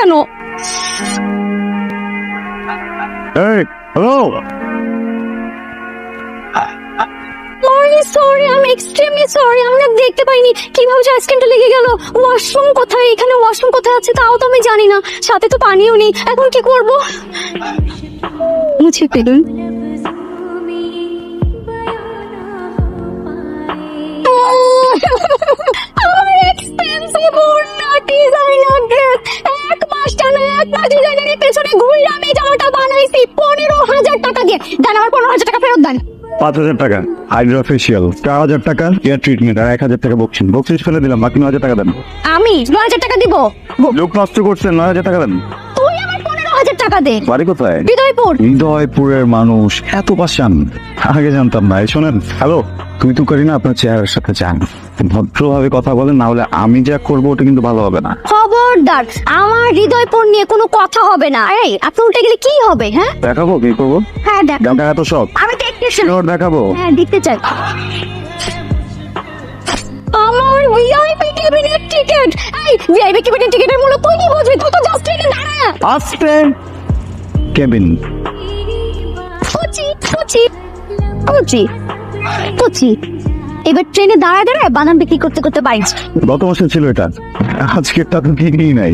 কেন? Hello, sorry, আমি extremely sorry, আমি না দেখতে পাইনি কিভাবে আইসক্রিমটা লেগে গেল। ওয়াশরুম কোথায়? এখানে ওয়াশরুম কোথায় আছে তাও তো আমি জানি না, সাথে তো পানিও নেই। এখন কি করব? মুছে ফেলুন। পেছনে ঘুরে আমি জামাটা বানাইছি 15,000 টাকা দিয়ে। দেন আমার 15,000 টাকা ফেরত দেন। 5,000 টাকা হাইড্রা ফেশিয়াল, 4,000 টাকা হেয়ার ট্রিটমেন্ট, আর 1,000 টাকা বক্সিস ফেলে দিলাম। বাকি 9,000 টাকা দেন। আমি 9,000 টাকা দিব। লোক নষ্ট করছেন, 9,000 টাকা দেন। তুই আমার 15,000 টাকা দে। বাড়ি কোথায়? হৃদয়পুর। হৃদয়পুরের মানুষ এত পাশান, আগে জানতাম না। এই শোনেন, হ্যালো, তুই তো করি না, আপনার চেহারার সাথে যান, ভদ্রভাবে কথা বলেন, না হলে আমি যা করবো ওটা কিন্তু ভালো হবে না। খবরদার, আমার হৃদয়পুর নিয়ে কোনো কথা হবে না। এই আপনি উল্টে গেলে কি হবে? হ্যাঁ দেখাবো, কি করবো? হ্যাঁ দেখ। দেখা তো সব আমি দেখতে চাই। দেখাবো। হ্যাঁ দেখতে চাই। আমার ভিআইপি কেবিনের টিকিট। এই ভিআইপি কেবিনের টিকিটের মূল্য তুই কি বুঝবি? তুই তো জাস্ট ট্রেনে দাঁড়া। আস্তে কেবিন। পুচি পুচি পুচি পুচি। এবার ট্রেনে দাঁড়ায় দাঁড়ায় বাদাম বিক্রি করতে করতে পারিস। গত মাসে ছিল এটা, আজকেরটা তো কিনেই নাই।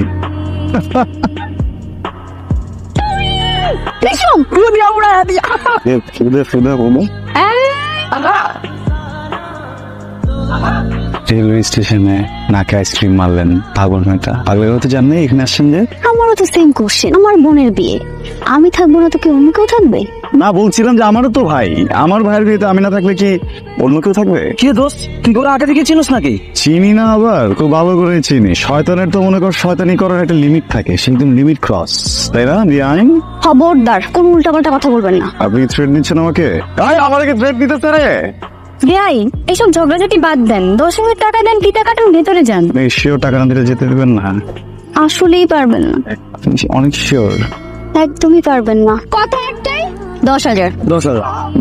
রেশম রুবি আমরা দিয়া। ফুদে বলো। রেলওয়ে স্টেশনে নাকে আইসক্রিম মারলেন, পাগল মেয়েটা। পাগলের কথা জান নাই এখানে আসছেন যে? আমারও তো সেম কোশ্চেন। আমার বোনের বিয়ে, আমি থাকবো না তো কি অন্য কেউ থাকবে? না, বলছিলাম যে আমারও তো ভাই, আমার ভাইয়ের বিয়েতে আমি না থাকলে কি অন্য কেউ থাকবে? কি দোস্ত, তুই ওরা আগে থেকে চিনিস নাকি? চিনি না, আবার খুব ভালো করে চিনি। শয়তানের তো মনে কর শয়তানি করার একটা লিমিট থাকে, সেদিন লিমিট ক্রস, তাই না? আইন। খবরদার, কোন উল্টাপাল্টা কথা বলবেন না। আপনি থ্রেট দিচ্ছেন আমাকে? আমাকে থ্রেট দিতে রে? বেআইন, এইসব ঝগড়াঝাটি বাদ দেন। 10,000 টাকা দেন, টিটা কাটুন, ভেতরে যান। শিওর টাকা না দিলে যেতে দেবেন না? আসলেই পারবেন না? অনেক শিওর? একদমই পারবেন না। কত একটাই? 10,000।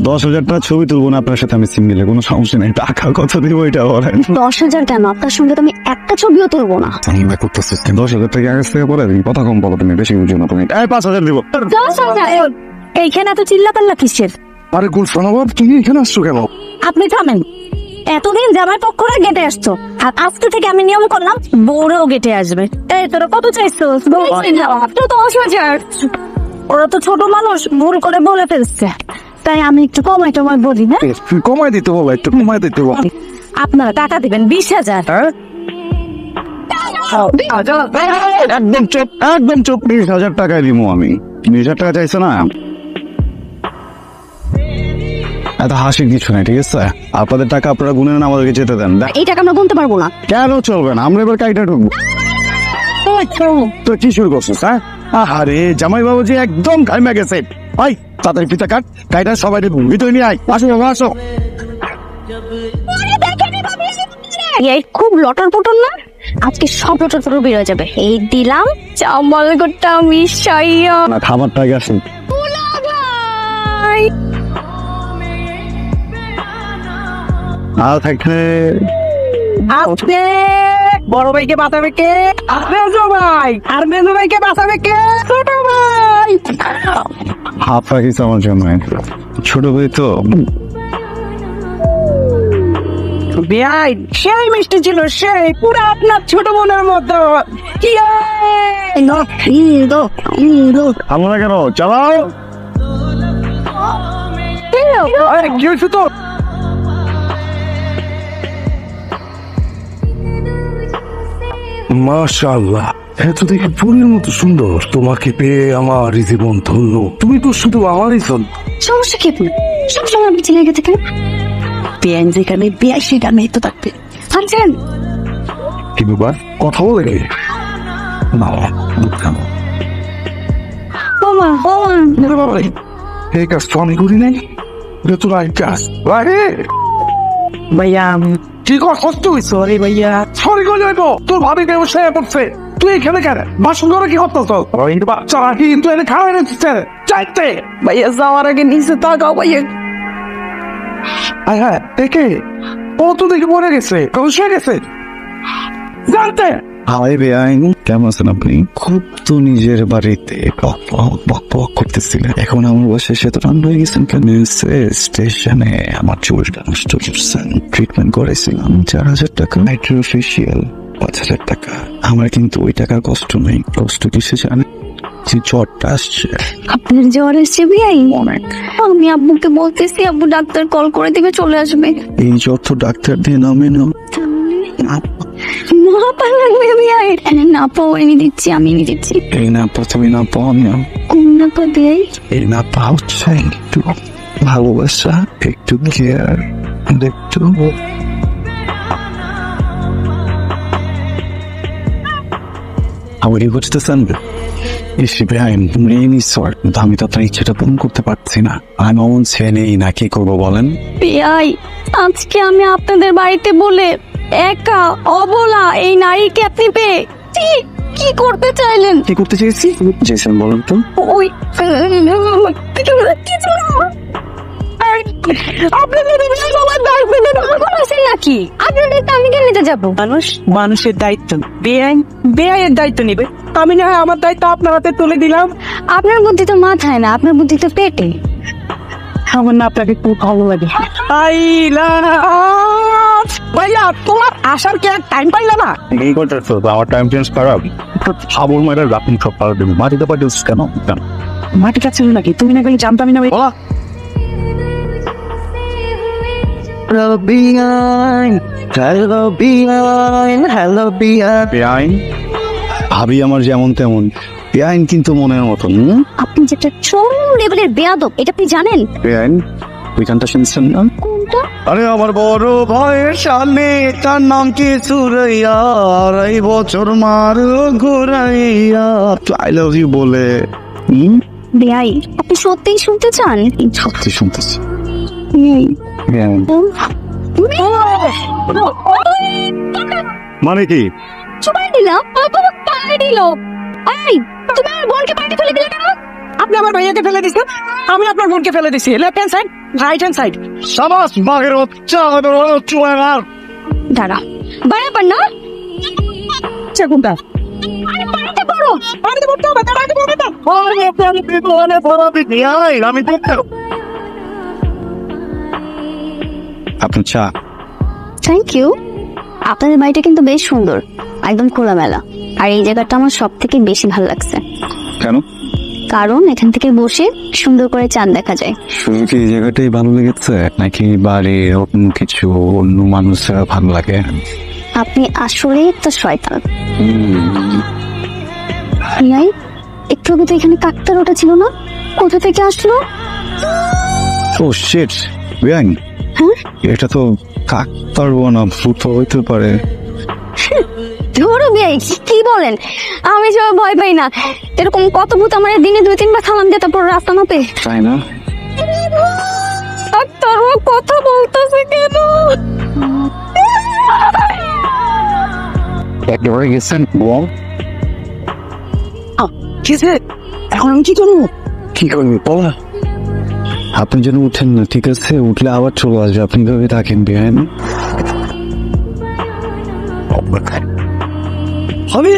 10,000 টাকা ছবি তুলবো না আপনার সাথে আমি সিঙ্গেলে, কোনো সমস্যা নেই। টাকা কত দিব এটা বলেন? 10,000 কেন? আপনার সঙ্গে তো আমি একটা ছবিও তুলবো না। 10,000 টাকা আগে থেকে পরে দিন, কথা কম বলো, তুমি বেশি বুঝো না। তুমি 5,000 দিব। 10,000? এইখানে এত চিল্লাপাল্লা কিসের? আরে গুলশান, তুমি এখানে আসছো কেন? আপনি থামেন। এতদিন জামাই পক্ষরা গেটে আসতো, আর আজকে থেকে আমি নিয়ম করলাম বউরাও গেটে আসবে। এই তোরা কত চাইছো? 10,000। ওরা তো ছোট মানুষ, ভুল করে বলে ফেলছে, তাই আমি একটু কমাই টমাই বলি। না কমাই দিতে বলো, একটু কমাই দিতে বলো। আপনারা টাকা দিবেন 20,000। একদম চুপ, একদম চুপ। 20,000 টাকায় দিব আমি। 20,000 টাকা চাইছো না? এত হাসির কিছু নাই, ঠিক আছে? আপনাদের টাকা আপনারা গুনে নেন, আমাদেরকে যেতে দেন। এই টাকা আমরা গুনতে পারবো না। কেন চলবে না? আমরা এবার কাইটা ঢুকবো। তো কি শুরু করছিস? হ্যাঁ, আরে জামাই বাবুজি একদম ঘাইমা গেছে। ভাই তাড়াতাড়ি ফিতা কাট, কাইটা সবাই ভিতরে নিয়ে আয়। আসো বাবা, আসো। এই খুব লটর পটর না, আজকে সব লটর পটর বের হয়ে যাবে। এই দিলাম চামাল গোটা মিশাইয়া। না, খাবারটা আগে আসুন। আর থাকলে আজকে বড় ভাইকে বাঁচাবে কে? মেজো ভাই। আর মেজো ভাইকে বাঁচাবে কে? ছোট ভাই। হাফ রাখিস আমার জন্য, ছোট ভাই তো। বেআই সেই মিষ্টি ছিল, সেই পুরো আপনার ছোট বোনের মতো। আমরা কেন চালাও? কি হয়েছে তো? মাশাআল্লাহ, এত দেখে ফুলের মতো সুন্দর। তোমাকে পেয়ে আমার জীবন ধন্য। তুমি তো শুধু আমারই জন। সমস্যা কি আপনার? সবসময় আপনি চিনে গেছে কেন? বেআইন যেখানে বেআই সেখানে তো থাকবে। থাকছেন কি ব্যাপার, কথা বলে কে? না, ওমা ওমা। এই কাজ তো আমি করি নাই, এটা তো রাইট কাজ। ভাইয়া কি করছিস তুই? সরি ভাইয়া। সরি করে যাইব, তোর ভাবি কেউ সে পড়ছে, তুই এখানে কেন? বাসন করে কি হতো? বাচ্চা রাখি তুই এনে খাওয়া এনেছিস চাইতে। ভাইয়া যাওয়ার আগে নিচে তাকাও ভাইয়া। হ্যাঁ, দেখে ও তো দেখে মরে গেছে, ধ্বংস হয়ে গেছে। জানতে হাই বেআইন, কেমন আছেন আপনি? খুব তো নিজের বাড়িতে বক বক করতেছিলেন, এখন আমার বাসায় এসে তো রান হয়ে গেছেন কেন? স্টেশনে আমার চুলটা নষ্ট করছেন, ট্রিটমেন্ট করেছিলাম 4,000 টাকা, মেট্রোফেশিয়াল 5,000 টাকা। আমার কিন্তু ওই টাকার কষ্ট নেই, কষ্ট কিসে জানেন? যে জ্বরটা আসছে আপনার জ্বর এসছে বিয়াই? অনেক। আমি আব্বুকে বলতেছি, আব্বু ডাক্তার কল করে দিবে, চলে আসবে। এই জ্বর তো ডাক্তার দিয়ে নামে না। না পারবে বিয়াই, না পাও এনে দিচ্ছি, আমি এনে দিচ্ছি। এই না প্রথমে না পাওয়া কোন না পা বিয়াই? এই না পাওয়া হচ্ছে একটু ভালোবাসা, একটু কেয়ার, একটু আমাকে বুঝতেছেন? আমি তো আপনার ইচ্ছাটা পূরণ করতে পারছি না। আমি অমন ছেলেই না, কি করবো বলেন? বিয়াই, আজকে আমি আপনাদের বাড়িতে বলে একা অবলা এই নারীকে আপনি পেয়ে কি করতে চাইলেন? কি করতে চেয়েছি? চেয়েছেন বলেন তো? ওই কিছু না। আপনাদের সবার দায়িত্ব আছেন নাকি? আপনাদের তো আমি কেন নিতে যাবো? মানুষের দায়িত্ব বেআইয়ের দায়িত্ব নিবে। আমি না হয় আমার দায়িত্ব আপনার হাতে তুলে দিলাম। আপনার বুদ্ধি তো মাথায় না, আপনার বুদ্ধি তো পেটে। আমার না আপনাকে খুব ভালো লাগে। ভাইয়া, তোমার আসার কি আর টাইম পাইলা না? এই করতেছো তো আমার টাইম চেঞ্জ খারাপ। খাবল মারা রাখুন সব পার দেবে, মাটিতে পাঠিয়েছ কেন? মাটিটা ছিল নাকি? তুমি না গেলে জানতামই না। বলা বেআইন ভাবি আমার যেমন তেমন, বেআইন কিন্তু মনের মতন। আপনি যেটা চরম লেভেলের বেয়াদব, এটা আপনি জানেন? বেআইন ওই গানটা শুনছেন না? কোনটা? আরে আমার বড় ভাইয়ের সামনে, তার নাম কি সুরাইয়া, আড়াই বছর মার ঘুরাইয়া আই লাভ ইউ বলে। বেয়াই, আপনি সত্যিই শুনতে চান? সত্যি শুনতেছি। মানে কি? চুমাই দিলাম, বাবা পায়ে দিল। এই, তুমি আমার বোনকে পানি ফেলে দিলে কেন? আপনি আমার ভাইয়াকে ফেলে দিছেন, আমি আপনার বোনকে ফেলে দিছি। Left hand side, right hand side. সাবাস বাঘের বাচ্চা, চুয়ার দাঁড়া, বাড়াবার না? কোনটা? আরে পানিতে পড়ো। পানিতে পড়তে হবে, দাঁড়াতে পড়বে না। আমি আপনার চা। Thank you. আপনাদের বাড়িটা কিন্তু বেশ সুন্দর, একদম খোলামেলা। আর এই জায়গাটা আমার সব থেকে বেশি ভালো লাগছে, কেন? কারণ এখান থেকে বসে সুন্দর করে চাঁদ দেখা যায়। শুধু কি এই জায়গাটাই ভালো লেগেছে, নাকি বাড়ির অন্য কিছু অন্য মানুষরা ভালো লাগে? আপনি আসলে একটা শয়তান। নাই, একটু আগে তো এখানে কাকতার ওটা ছিল না, কোথা থেকে আসলো? ও শিট বেআইন, হ্যাঁ, এটা তো কাকতাড়ুয়া না, ভূত হইতে পারে। ধরো বিয়াই, কি বলেন? আমি সব ভয় পাই না, এরকম কত ভূত আমার দিনে 2-3 বার থামান দিয়ে তারপর রাস্তা মাপে। তাই না? ডাক্তার ও কথা বলতেছে কেন? একেবারে গেছেন বল। কিসে? এখন আমি কি করবো? কি করবি বলা? আপনি যেন উঠেন না, ঠিক আছে? উঠলে আবার চলে আসবে, আপনি ভেবে থাকেন বেআইন। হবে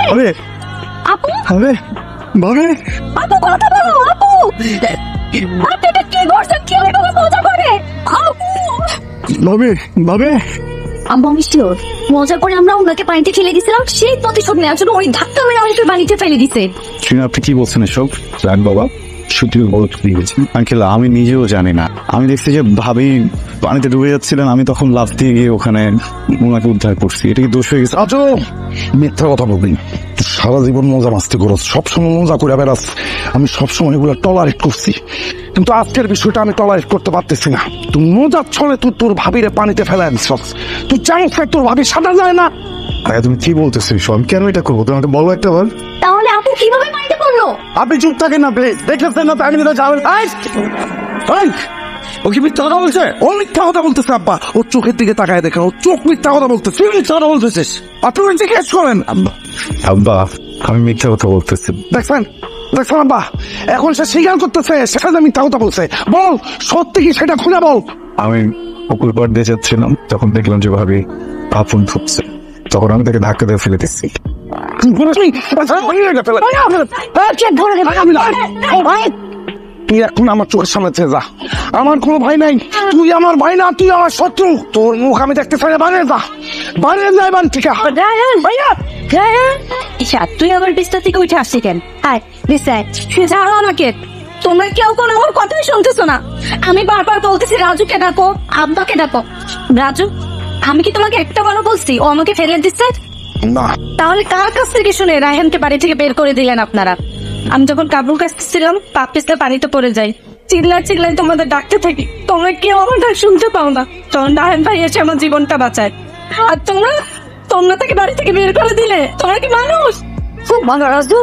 হবে আপু, হবে ভাবে আপু কথা বলো, আপু। আপনি এটা কি করছেন? কি হয়ে গেল? মজা করে আপু। ভাবে ভাবে আম্মা মিষ্টিওর মজা করে আমরা ওনাকে পানিতে ফেলে দিয়েছিলাম, সেই প্রতিশোধ নেওয়ার জন্য ওই ধাক্কা মেরে আমাকে পানিতে ফেলে দিছে। আপনি কি বলছেন এসব? রাগ বাবা, সত্যি বড় দিয়ে গেছে আঙ্কেল, আমি নিজেও জানি না। আমি দেখছি যে ভাবি পানিতে ডুবে যাচ্ছিলেন, আমি তখন লাফ দিয়ে গিয়ে ওখানে ওনাকে উদ্ধার করছি। এটা কি দোষ হয়ে গেছে? আচ্ছা, মিথ্যা কথা বলবি। সারা জীবন মজা মাস্তি করস, সবসময় মজা করে বেড়াস। আমি সবসময় এগুলো টলারেট করছি, কিন্তু আজকের বিষয়টা আমি টলারেট করতে পারতেছি না। তুই মজার ছলে তুই তোর ভাবিরে পানিতে ফেলে দিস। তুই জানিস তোর ভাবি সাদা যায় না। আরে তুমি কি বলতেছো? আমি কেন এটা করবো? তোমাকে বলো একটা বার। তাহলে আপু কিভাবে পানিতে পড়লো? আপনি চুপ থাকেন না প্লিজ, দেখতেছেন না পানিতে যাবেন। ও কি মিথ্যা কথা বলছে? ও মিথ্যা কথা বলতেছে আব্বা। ওর চোখের দিকে তাকায় দেখেন, ও চোখ মিথ্যা কথা বলতেছে। তুই মিথ্যা কথা বলতেছিস, আপনি জিজ্ঞেস করেন। আব্বা আমি মিথ্যা কথা বলতেছি। দেখছেন দেখছেন আব্বা, এখন সে স্বীকার করতেছে সেখানে মিথ্যা কথা বলছে। বল সত্যি কি সেটা খুলে বল। আমি পুকুর পাড় দিয়ে যাচ্ছিলাম, তখন দেখলাম যে ভাবি আফুন ফুটছে, তখন আমি তাকে ধাক্কা দিয়ে ফেলে দিচ্ছি। তুই এখন আমার চোখের সামনে থেকে যা, আমার কোনো ভাই নাই, তুই আমার ভাই না, তুই আমার শত্রু, তোর মুখ আমি দেখতে চাই না, বানিয়ে যা, বানিয়ে যায় বান ঠিক আছে। ভাইয়া ইচ্ছা তুই আবার বিস্তার থেকে উঠে আসছি কেন? হাই বিস্তার শুয়ে যাও আমাকে। তোমরা কেউ কোনো আমার কথাই শুনতেছো না। আমি বারবার বলতেছি রাজুকে ডাকো, আব্বাকে ডাকো। রাজু, আমি কি তোমাকে একটা বারও বলছি ও আমাকে ফেলে দিচ্ছে? না, তাহলে কার কাছ থেকে শুনে রায়হানকে বাড়ি থেকে বের করে দিলেন আপনারা? আমি যখন কাবুল কাছছিলাম পা পিছলে পানিতে পড়ে যাই, চিল্লাই তোমাদের ডাকতে থাকি, তোমরা কেউ আমার ডাক শুনতে পাও না। তখন রায়হান ভাই এসে আমার জীবনটা বাঁচায়, আর তোমরা তাকে বাড়ি থেকে বের করে দিলে। তোমরা কি মানুষ? খুব ভালো রাজু,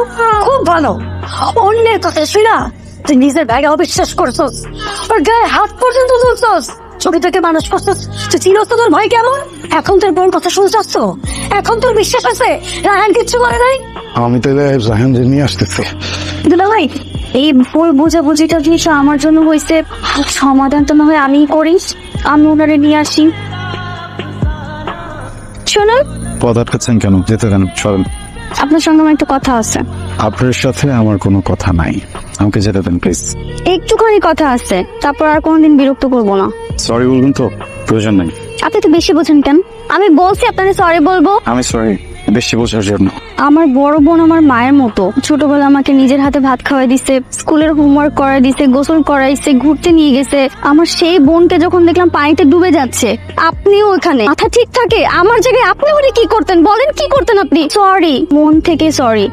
খুব ভালো। অন্যের কথা শুনা তুই নিজের ব্যাগে অবিশ্বাস করছস, আর গায়ে হাত পর্যন্ত তুলছস, ছবিটাকে মানুষ করছস। তুই চিনস তো তোর ভাই কেমন? এখন তোর বোন কথা শুনছস তো? এখন তোর বিশ্বাস আছে রায়হান কিচ্ছু করে নাই? আমি তাহলে জাহানকে নিয়ে আসতেছি। দুলা ভাই, এই ভুল বোঝাবুঝিটা জিনিস আমার জন্য হয়েছে, সমাধান তো না হয় আমিই করিস, আমি ওনারে নিয়ে আসি। শোনো, পথ আটকাচ্ছেন কেন? যেতে দেন, চলেন। আপনার সঙ্গে আমার একটা কথা আছে। আপনার সাথে আমার কোনো কথা নাই, আমাকে যেতে দেন প্লিজ। একটুখানি কথা আছে, তারপর আর কোনোদিন বিরক্ত করবো না। সরি বলবেন তো? প্রয়োজন নাই। আপনি তো বেশি বোঝেন কেন? আমি বলছি আপনাকে সরি বলবো। আমি সরি বেশি বোঝার জন্য। আমার বড় বোন আমার মায়ের মতো, ছোটবেলা আমাকে নিজের হাতে ভাত খাওয়াই দিছে, স্কুলের হোমওয়ার্ক করাই দিছে, গোসল করাইছে, ঘুরতে নিয়ে গেছে। আমার সেই বোনকে যখন দেখলাম পানিতে ডুবে যাচ্ছে, আপনিও ওখানে, মাথা ঠিক থাকে? আমার জায়গায় আপনি হলে কি করতেন বলেন? কি করতেন আপনি? সরি, মন থেকে সরি,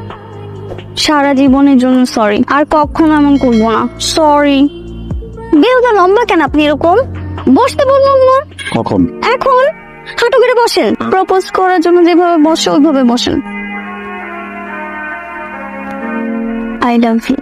সারা জীবনের জন্য সরি, আর কখনো এমন করবো না। সরি। বেহুদা লম্বা কেন আপনি এরকম? বসতে বললাম না। কখন? এখন হাঁটু করে বসেন। প্রপোজ করার জন্য যেভাবে বসে ওইভাবে বসেন। I love you.